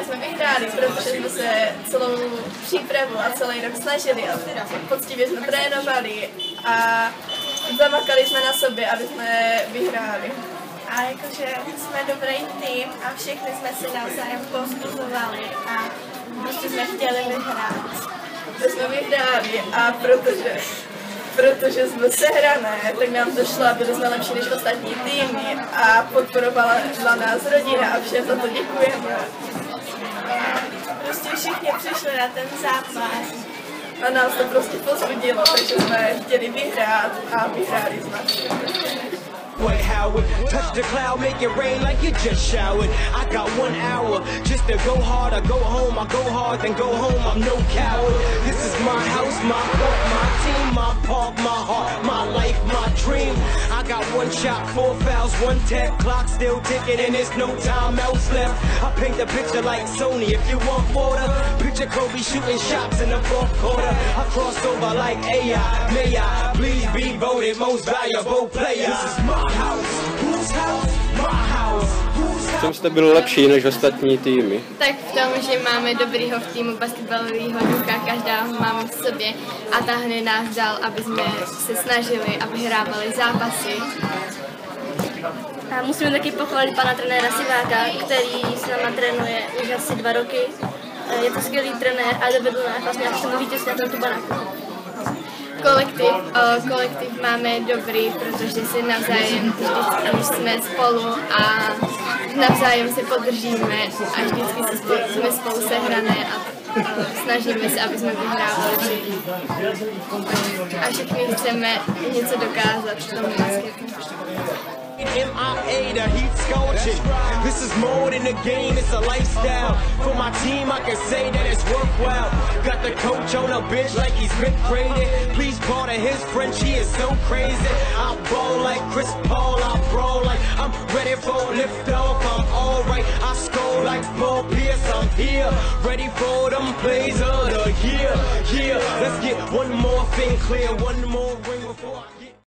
tentokrát jsme vyhráli, protože jsme se celou přípravu a celý rok snažili a poctivě jsme trénovali a zamakali jsme na sobě, aby jsme vyhráli. A jakože jsme dobrý tým a všechny jsme si navzájem povzbuzovali a prostě jsme chtěli vyhrát. To jsme vyhráli a protože jsme sehrané, tak nám to šlo a byli jsme lepší než ostatní týmy a podporovala nás rodina a všem za to děkujeme. Prostě všichni přišli na ten zápas. A nás to prostě povzbudilo, takže jsme chtěli vyhrát a vyhráli jsme. What Howard, touch the cloud, make it rain like you just showered. I got 1 hour just to go hard. I go home, I go hard, then go home. I'm no coward. This is my house, my boat, my team, my park, my heart, my life, my dream. I got 1 shot, 4 fouls, 1 tap, clock still ticking, and there's no time else left. I paint the picture like Sony. If you want water, picture Kobe shooting shots in the 4th quarter. I cross over like AI. May I please be voted most valuable player? This is my V čem jste byl lepší než ostatní týmy? Tak v tom, že máme dobrýho v týmu basketbalového ducha, každá ho máme v sobě a táhne nás dál, aby jsme se snažili a vyhrávali zápasy. A musíme taky pochválit pana trenéra Siváka, který s náma trénuje už asi 2 roky. Je to skvělý trenér a dovedl nás vlastně až tomu vítězství na tomto banáku. Kolektiv máme dobrý, protože si navzájem vždycky jsme spolu a navzájem se podržíme a vždycky jsme spolu sehrané a snažíme se, aby jsme vyhrávali všichni. A všichni chceme něco dokázat v tom basketu. MIA, the heat scorching. This is more than a game, it's a lifestyle. For my team, I can say that it's worthwhile. Got the coach on a bench like he's mid-graded. Please call to his friend, she is so crazy. I ball like Chris Paul, I brawl like I'm ready for lift off. I'm alright, I score like Paul Pierce. I'm here, ready for them plays of the year. Yeah, let's get one more thing clear, one more ring before I